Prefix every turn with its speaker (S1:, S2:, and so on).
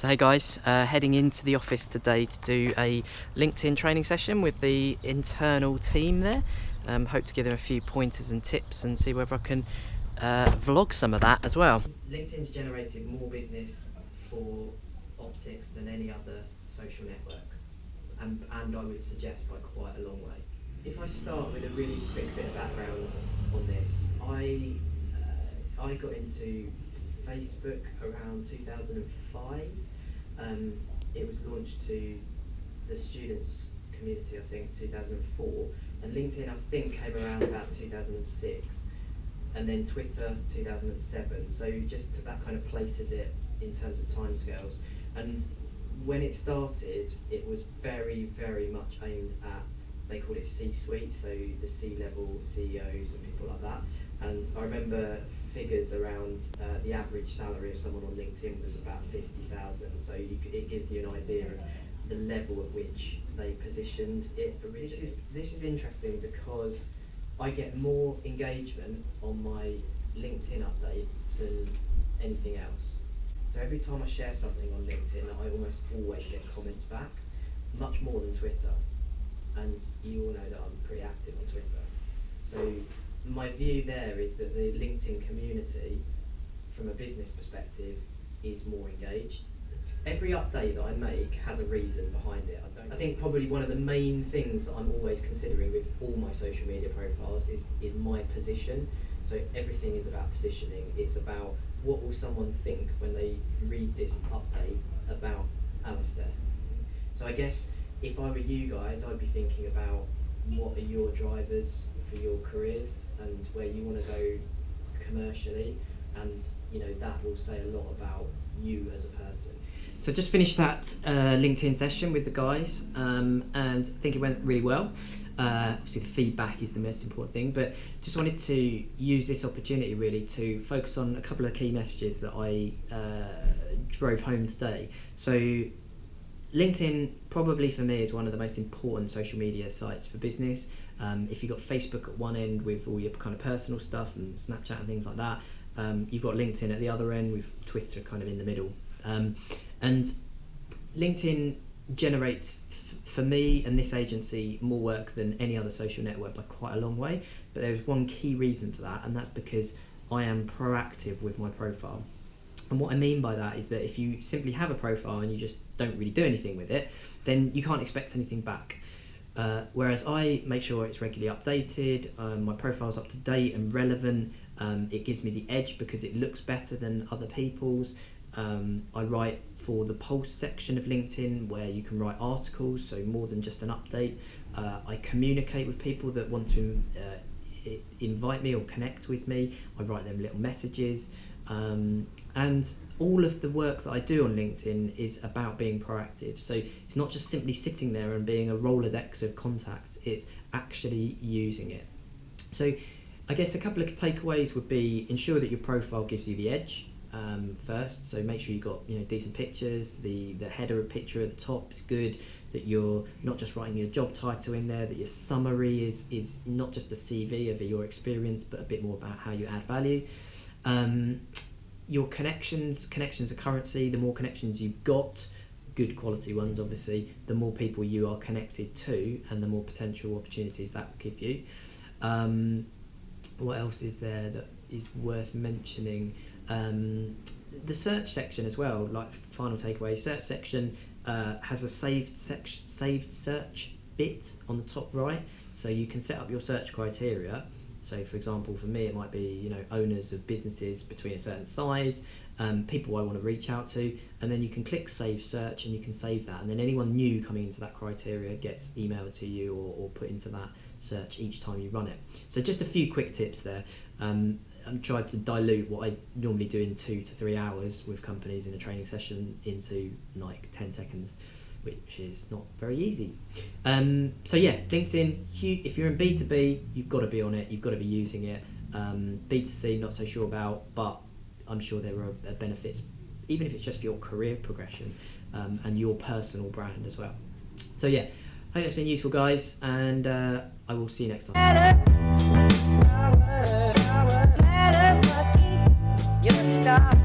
S1: So hey guys, heading into the office today to do a LinkedIn training session with the internal team there. Hope to give them a few pointers and tips and see whether I can vlog some of that as well. LinkedIn's generated more business for optics than any other social network, and I would suggest by quite a long way. If I start with a really quick bit of background on this, I got into Facebook around 2005. It was launched to the students community, I think, 2004, and LinkedIn, I think, came around about 2006, and then Twitter 2007. So just that kind of places it in terms of timescales. And when it started, it was very, very much aimed at, they called it C-suite, so the C-level CEOs and people like that. And I remember figures around the average salary of someone on LinkedIn was about 50,000. So it gives you an idea of the level at which they positioned it originally. This is interesting because I get more engagement on my LinkedIn updates than anything else. So every time I share something on LinkedIn, I almost always get comments back, much more than Twitter. And you all know that I'm pretty active on Twitter. So my view there is that the LinkedIn community, from a business perspective, is more engaged. Every update that I make has a reason behind it. I think probably one of the main things that I'm always considering with all my social media profiles is my position. So everything is about positioning. It's about what will someone think when they read this update about Alistair. So I guess if I were you guys, I'd be thinking about what are your drivers for your careers and where you want to go commercially, and that will say a lot about you as a person. So just finished that LinkedIn session with the guys, and I think it went really well. Obviously the feedback is the most important thing, but just wanted to use this opportunity really to focus on a couple of key messages that I drove home today. So LinkedIn probably for me is one of the most important social media sites for business. If you've got Facebook at one end with all your kind of personal stuff and Snapchat and things like that, you've got LinkedIn at the other end with Twitter kind of in the middle. And LinkedIn generates, for me and this agency, more work than any other social network by quite a long way. But there's one key reason for that, and that's because I am proactive with my profile. And what I mean by that is that if you simply have a profile and you just don't really do anything with it, then you can't expect anything back. Whereas I make sure it's regularly updated, my profile's up to date and relevant, it gives me the edge because it looks better than other people's. I write for the Pulse section of LinkedIn where you can write articles, so more than just an update. I communicate with people that want to invite me or connect with me. I write them little messages. And all of the work that I do on LinkedIn is about being proactive. So it's not just simply sitting there and being a Rolodex of contacts, it's actually using it. So I guess a couple of takeaways would be ensure that your profile gives you the edge first. So make sure you've got decent pictures, the header picture at the top is good, that you're not just writing your job title in there, that your summary is not just a CV of your experience, but a bit more about how you add value. Your connections are currency. The more connections you've got, good quality ones obviously, the more people you are connected to and the more potential opportunities that will give you. What else is there that is worth mentioning? The search section as well, like final takeaway, search section has a saved search bit on the top right, so you can set up your search criteria. So for example, for me it might be owners of businesses between a certain size, people I want to reach out to, and then you can click save search and you can save that, and then anyone new coming into that criteria gets emailed to you or put into that search each time you run it. So just a few quick tips there. I'm trying to dilute what I normally do in 2 to 3 hours with companies in a training session into like 10 seconds, which is not very easy. So yeah, LinkedIn, if you're in B2B, you've got to be on it, you've got to be using it. B2C, not so sure about, but I'm sure there are benefits, even if it's just for your career progression and your personal brand as well. So yeah, I hope it's been useful guys, and I will see you next time.